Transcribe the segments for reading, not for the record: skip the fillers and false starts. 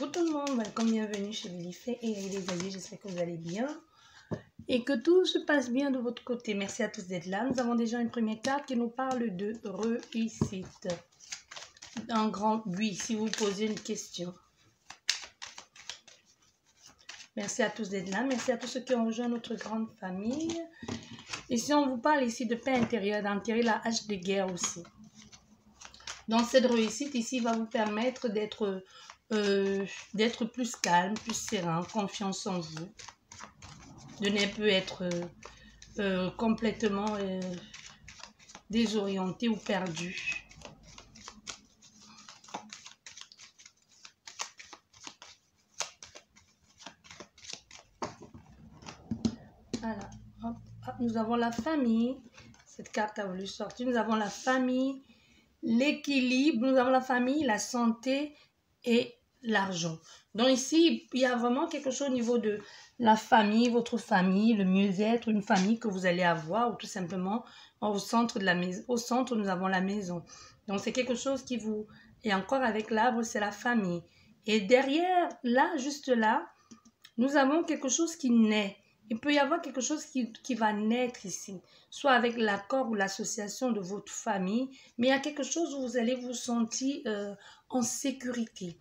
Coucou tout le monde, bienvenue chez Lilifay et les amis, j'espère que vous allez bien et que tout se passe bien de votre côté. Merci à tous d'être là. Nous avons déjà une première carte qui nous parle de réussite. Un grand oui si vous posez une question. Merci à tous d'être là, merci à tous ceux qui ont rejoint notre grande famille. Et si on vous parle ici de paix intérieure, d'en tirer la hache de guerre aussi. Donc cette réussite ici va vous permettre d'être plus calme, plus serein, confiance en vous, de ne plus être complètement désorienté ou perdu. Voilà, hop, hop, nous avons la famille, cette carte a voulu sortir, nous avons la famille, l'équilibre, nous avons la famille, la santé et l'argent. Donc ici, il y a vraiment quelque chose au niveau de la famille, votre famille, le mieux-être, une famille que vous allez avoir, ou tout simplement au centre de la maison. Au centre, nous avons la maison. Donc c'est quelque chose qui vous... Et encore avec l'arbre, c'est la famille. Et derrière, là, juste là, nous avons quelque chose qui naît. Il peut y avoir quelque chose qui va naître ici, soit avec l'accord ou l'association de votre famille, mais il y a quelque chose où vous allez vous sentir en sécurité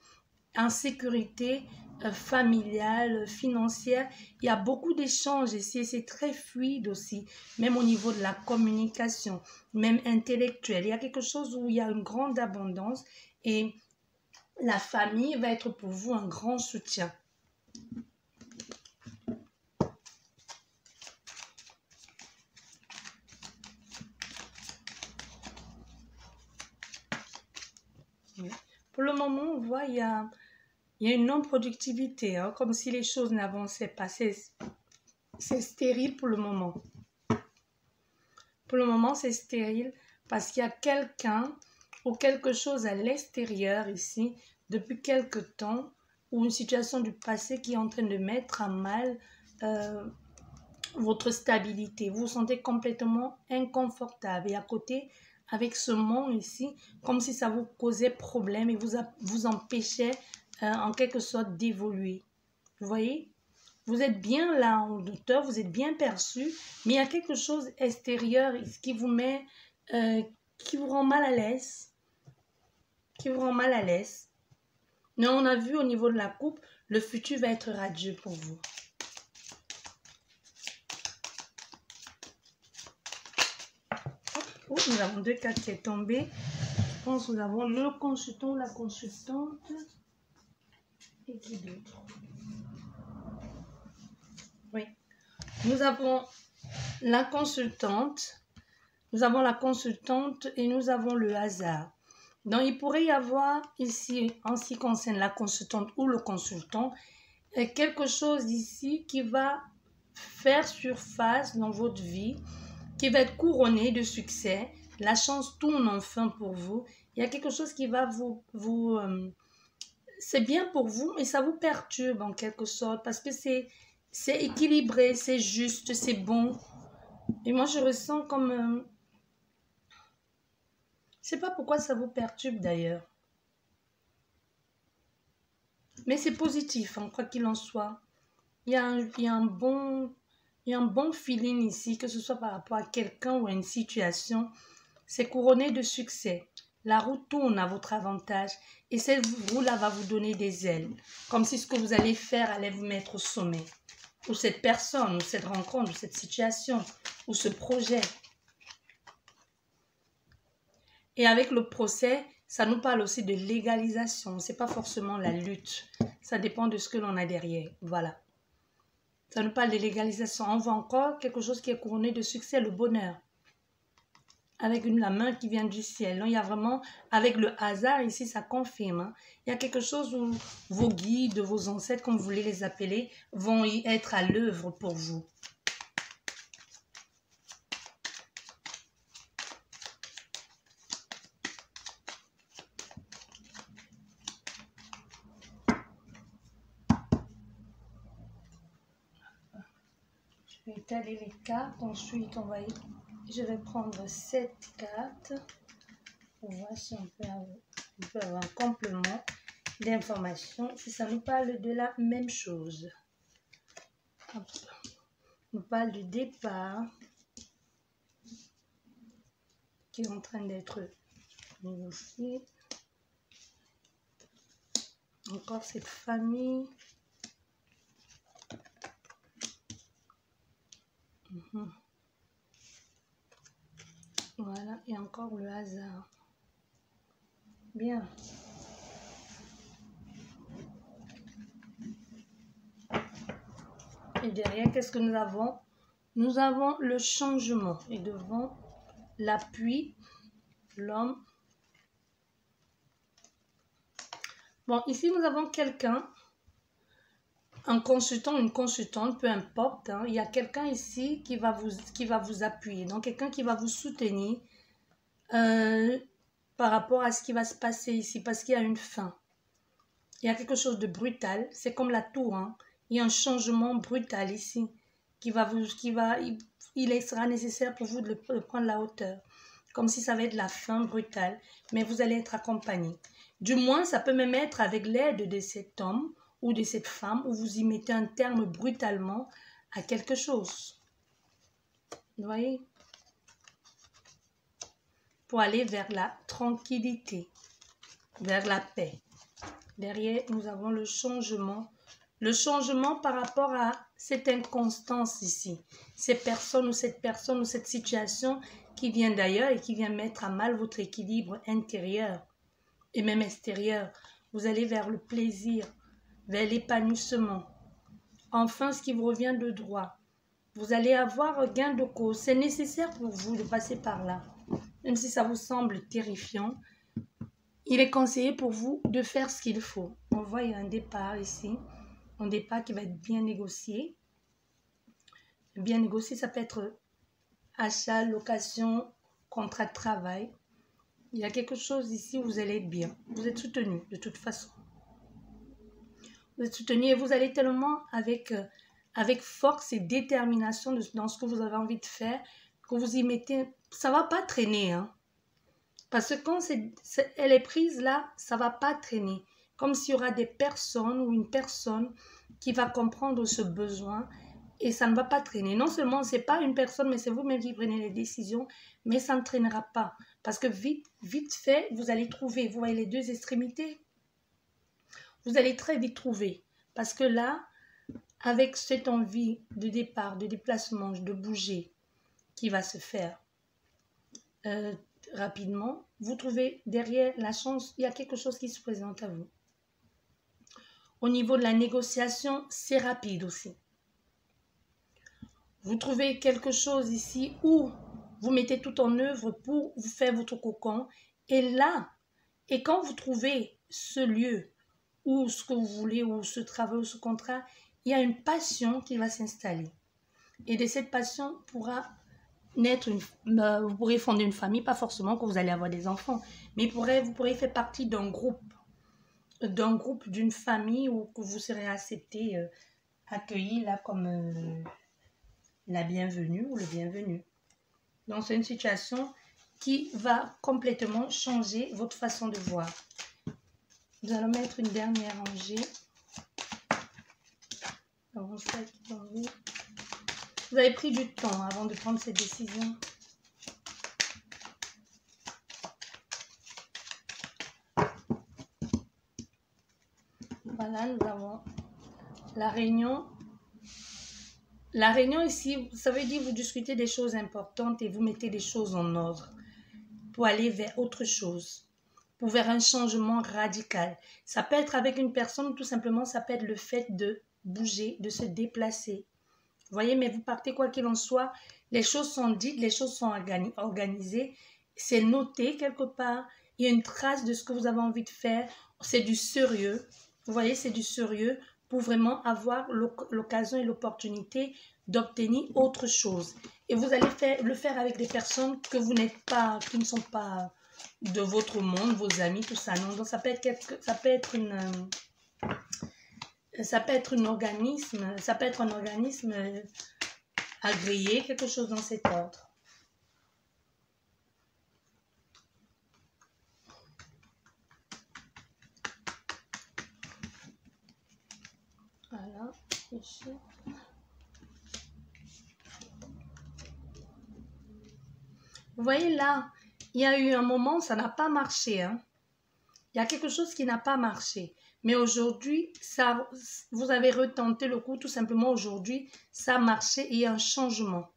familiale, financière. Il y a beaucoup d'échanges ici et c'est très fluide aussi, même au niveau de la communication, même intellectuelle. Il y a quelque chose où il y a une grande abondance et la famille va être pour vous un grand soutien. Pour le moment, on voit il y a une non-productivité, hein, comme si les choses n'avançaient pas. C'est stérile pour le moment. Pour le moment, c'est stérile parce qu'il y a quelqu'un ou quelque chose à l'extérieur ici, depuis quelque temps, ou une situation du passé qui est en train de mettre à mal votre stabilité. Vous vous sentez complètement inconfortable. Et à côté, avec ce monde ici, comme si ça vous causait problème et vous empêchait en quelque sorte d'évoluer. Vous voyez? Vous êtes bien là en douteur, vous êtes bien perçu, mais il y a quelque chose extérieur qui vous met, qui vous rend mal à l'aise. Mais on a vu au niveau de la coupe, le futur va être radieux pour vous. Oh, nous avons deux cartes qui sont tombées. Je pense que nous avons le consultant, la consultante. Et qui d'autre? Oui. Nous avons la consultante. Nous avons la consultante et nous avons le hasard. Donc, il pourrait y avoir ici, en ce qui concerne la consultante ou le consultant, quelque chose ici qui va faire surface dans votre vie, qui va être couronné de succès. La chance tourne enfin pour vous. Il y a quelque chose qui va c'est bien pour vous, mais ça vous perturbe en quelque sorte parce que c'est équilibré, c'est juste, c'est bon. Et moi, je ressens comme... je ne sais pas pourquoi ça vous perturbe d'ailleurs. Mais c'est positif, hein, quoi qu'il en soit. Il y a un bon feeling ici, que ce soit par rapport à quelqu'un ou à une situation. C'est couronné de succès. La roue tourne à votre avantage et cette roue-là va vous donner des ailes. Comme si ce que vous allez faire allait vous mettre au sommet. Ou cette personne, ou cette rencontre, ou cette situation, ou ce projet. Et avec le procès, ça nous parle aussi de légalisation. Ce n'est pas forcément la lutte. Ça dépend de ce que l'on a derrière. Voilà. Ça nous parle de légalisation. On voit encore quelque chose qui est couronné de succès, le bonheur. Avec la main qui vient du ciel. Donc, il y a vraiment, avec le hasard, ici, ça confirme. Hein. Il y a quelque chose où vos guides, vos ancêtres, comme vous voulez les appeler, vont y être à l'œuvre pour vous. Je vais étaler les cartes. Ensuite, je vais prendre cette carte pour voir si on peut avoir un complément. d'informations si ça nous parle de la même chose. Hop. On nous parle du départ qui est en train d'être négocié. Encore cette famille. Voilà, et encore le hasard. Bien. Et derrière, qu'est-ce que nous avons? Nous avons le changement. Et devant l'appui, l'homme. Bon, ici, nous avons quelqu'un, un consultant, une consultante, peu importe. Hein, il y a quelqu'un ici qui va vous appuyer. Donc, quelqu'un qui va vous soutenir par rapport à ce qui va se passer ici. Parce qu'il y a une fin. Il y a quelque chose de brutal. C'est comme la tour. Hein. Il y a un changement brutal ici. Il sera nécessaire pour vous de prendre la hauteur. Comme si ça va être la fin brutale. Mais vous allez être accompagné. Du moins, ça peut même être avec l'aide de cet homme ou de cette femme où vous y mettez un terme brutalement à quelque chose. Vous voyez? Pour aller vers la tranquillité, vers la paix. Derrière, nous avons le changement. Le changement par rapport à cette inconstance ici. Ces personnes ou cette situation qui vient d'ailleurs et qui vient mettre à mal votre équilibre intérieur et même extérieur. Vous allez vers le plaisir, vers l'épanouissement. Enfin, ce qui vous revient de droit. Vous allez avoir gain de cause. C'est nécessaire pour vous de passer par là. Même si ça vous semble terrifiant, il est conseillé pour vous de faire ce qu'il faut. On voit il y a un départ ici. Un départ qui va être bien négocié. Bien négocié, ça peut être achat, location, contrat de travail. Il y a quelque chose ici où vous allez être bien. Vous êtes soutenu de toute façon. Vous êtes soutenu et vous allez tellement avec force et détermination dans ce que vous avez envie de faire que vous y mettez. Ça ne va pas traîner. Hein. Parce que quand elle est prise là, ça ne va pas traîner. Comme s'il y aura des personnes ou une personne qui va comprendre ce besoin et ça ne va pas traîner. Non seulement ce n'est pas une personne, mais c'est vous-même qui prenez les décisions, mais ça ne traînera pas. Parce que vite fait, vous allez trouver, vous voyez les deux extrémités, vous allez très vite trouver. Parce que là, avec cette envie de départ, de déplacement, de bouger qui va se faire rapidement, vous trouvez derrière la chance, il y a quelque chose qui se présente à vous. Au niveau de la négociation, c'est rapide aussi. Vous trouvez quelque chose ici où vous mettez tout en œuvre pour vous faire votre cocon. Et là, et quand vous trouvez ce lieu ou ce que vous voulez, ou ce travail, ou ce contrat, il y a une passion qui va s'installer. Et de cette passion pourra naître vous pourrez fonder une famille, pas forcément que vous allez avoir des enfants, mais vous pourrez faire partie d'un groupe, d'une famille où que vous serez accepté, accueilli là comme la bienvenue ou le bienvenu. Donc c'est une situation qui va complètement changer votre façon de voir. Nous allons mettre une dernière rangée. Vous avez pris du temps avant de prendre cette décision. Voilà, nous avons la réunion. La réunion ici, ça veut dire que vous discutez des choses importantes et vous mettez des choses en ordre pour aller vers autre chose, pour vers un changement radical. Ça peut être avec une personne, tout simplement, ça peut être le fait de bouger, de se déplacer. Vous voyez, mais vous partez quoi qu'il en soit, les choses sont dites, les choses sont organisées, c'est noté quelque part, il y a une trace de ce que vous avez envie de faire, c'est du sérieux, vous voyez, c'est du sérieux pour vraiment avoir l'occasion et l'opportunité d'obtenir autre chose. Et vous allez le faire avec des personnes que vous n'êtes pas, qui ne sont pas de votre monde, vos amis, tout ça. Non, donc ça peut être un organisme agréé, quelque chose dans cet ordre. Voilà. Ici. Vous voyez là, il y a eu un moment où ça n'a pas marché. Hein. Il y a quelque chose qui n'a pas marché. Mais aujourd'hui, vous avez retenté le coup. Tout simplement, aujourd'hui, ça a marché et il y a un changement.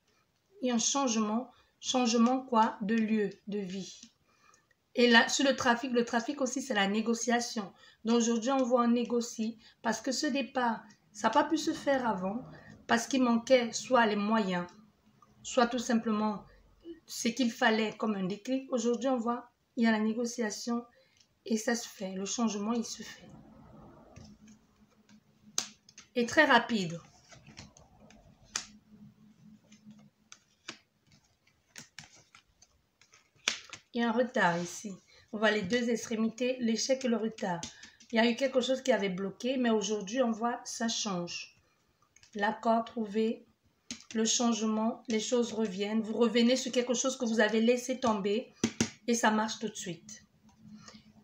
Il y a un changement. Changement quoi? De lieu, de vie. Et là, sur le trafic aussi, c'est la négociation. Donc aujourd'hui, on voit, on négocie parce que ce départ, ça n'a pas pu se faire avant parce qu'il manquait soit les moyens, soit tout simplement ce qu'il fallait comme un déclic. Aujourd'hui, on voit, il y a la négociation et ça se fait. Le changement, il se fait. Et très rapide. Il y a un retard ici. On voit les deux extrémités, l'échec et le retard. Il y a eu quelque chose qui avait bloqué, mais aujourd'hui, on voit, ça change. L'accord trouvé, le changement, les choses reviennent. Vous revenez sur quelque chose que vous avez laissé tomber et ça marche tout de suite.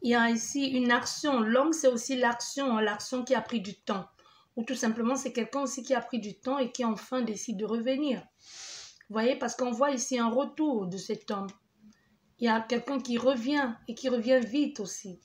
Il y a ici une action. Longue, c'est aussi l'action, hein, l'action qui a pris du temps. Ou tout simplement, c'est quelqu'un aussi qui a pris du temps et qui enfin décide de revenir. Vous voyez, parce qu'on voit ici un retour de cet homme. Il y a quelqu'un qui revient et qui revient vite aussi.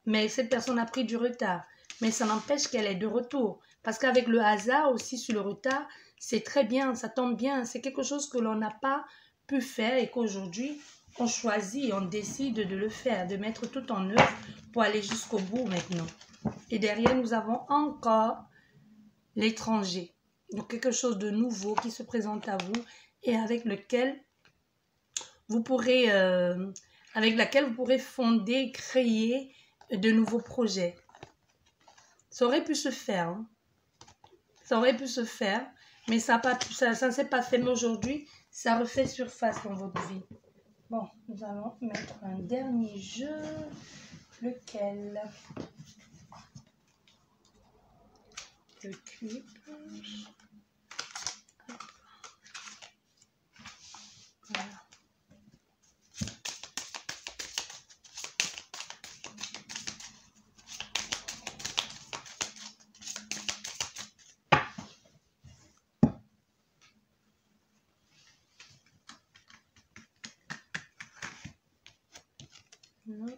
Mais cette personne a pris du retard. Mais ça n'empêche qu'elle est de retour. Parce qu'avec le hasard aussi sur le retard, c'est très bien, ça tombe bien. C'est quelque chose que l'on n'a pas pu faire et qu'aujourd'hui, on choisit, on décide de le faire, de mettre tout en œuvre pour aller jusqu'au bout maintenant. Et derrière, nous avons encore l'étranger. Donc quelque chose de nouveau qui se présente à vous et avec laquelle vous pourrez fonder, créer de nouveaux projets. Ça aurait pu se faire. Hein. Ça aurait pu se faire, mais ça ne s'est pas fait. Mais aujourd'hui, ça refait surface dans votre vie. Bon, nous allons mettre un dernier jeu. Lequel? Le cube. Voilà. Non.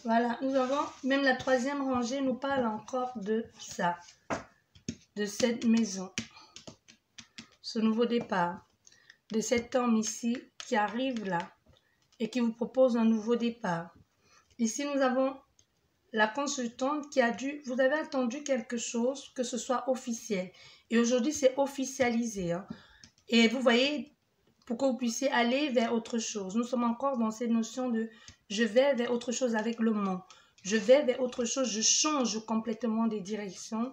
Voilà, nous avons, même la troisième rangée nous parle encore de ça, de cette maison, ce nouveau départ, de cet homme ici qui arrive là et qui vous propose un nouveau départ. Ici, nous avons la consultante qui a dû, vous avez attendu quelque chose, que ce soit officiel. Et aujourd'hui, c'est officialisé. Hein. Et vous voyez, pour que vous puissiez aller vers autre chose. Nous sommes encore dans cette notion de je vais vers autre chose avec le mot. Je vais vers autre chose, je change complètement de direction.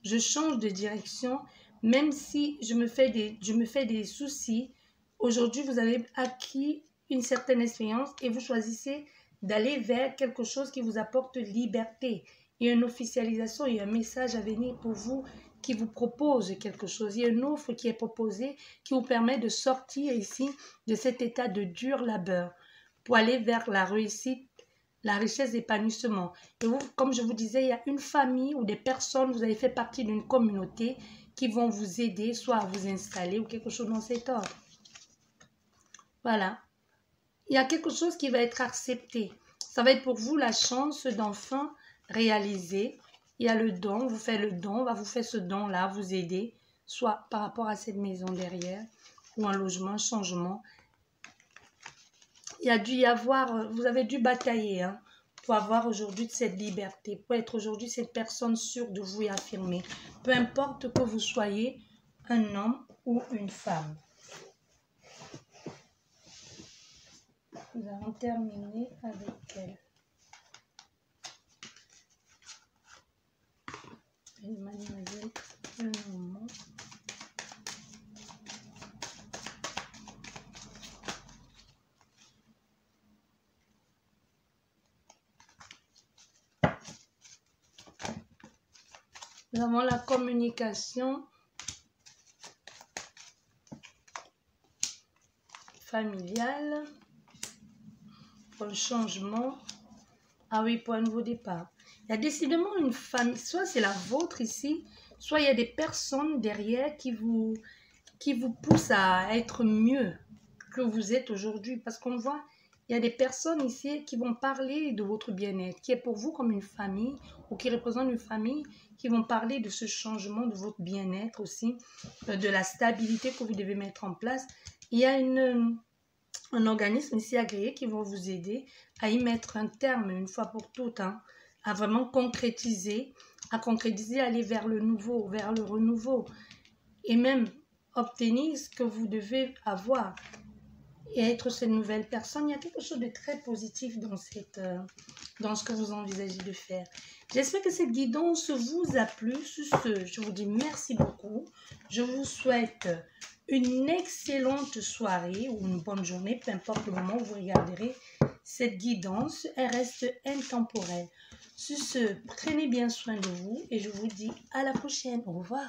Je change de direction, même si je me fais des soucis. Aujourd'hui, vous avez acquis une certaine expérience et vous choisissez d'aller vers quelque chose qui vous apporte liberté. Il y a une officialisation, il y a un message à venir pour vous qui vous propose quelque chose. Il y a une offre qui est proposée qui vous permet de sortir ici de cet état de dur labeur pour aller vers la réussite, la richesse d'épanouissement. Et vous, comme je vous disais, il y a une famille ou des personnes, vous avez fait partie d'une communauté qui vont vous aider soit à vous installer ou quelque chose dans cet ordre. Voilà. Il y a quelque chose qui va être accepté. Ça va être pour vous la chance d'enfin réaliser. Il y a le don, vous faites le don, on va vous faire ce don-là, vous aider, soit par rapport à cette maison derrière, ou un logement, un changement. Il a dû y avoir, vous avez dû batailler hein, pour avoir aujourd'hui cette liberté, pour être aujourd'hui cette personne sûre de vous et affirmée. Peu importe que vous soyez un homme ou une femme. Nous allons terminer avec elle. Une mademoiselle, un moment. Nous avons la communication. familial, pour le changement. Ah oui, pour un nouveau départ. Il y a décidément une famille, soit c'est la vôtre ici, soit il y a des personnes derrière qui vous poussent à être mieux que vous êtes aujourd'hui. Parce qu'on voit, il y a des personnes ici qui vont parler de votre bien-être, qui est pour vous comme une famille ou qui représente une famille, qui vont parler de ce changement de votre bien-être aussi, de la stabilité que vous devez mettre en place. Il y a un organisme ici agréé qui va vous aider à y mettre un terme une fois pour toutes, hein, à vraiment concrétiser, aller vers le nouveau, vers le renouveau et même obtenir ce que vous devez avoir et être cette nouvelle personne. Il y a quelque chose de très positif dans ce que vous envisagez de faire. J'espère que cette guidance vous a plu. Sur ce, je vous dis merci beaucoup. Je vous souhaite une excellente soirée ou une bonne journée, peu importe le moment où vous regarderez cette guidance. Elle reste intemporelle. Sur ce, prenez bien soin de vous et je vous dis à la prochaine. Au revoir.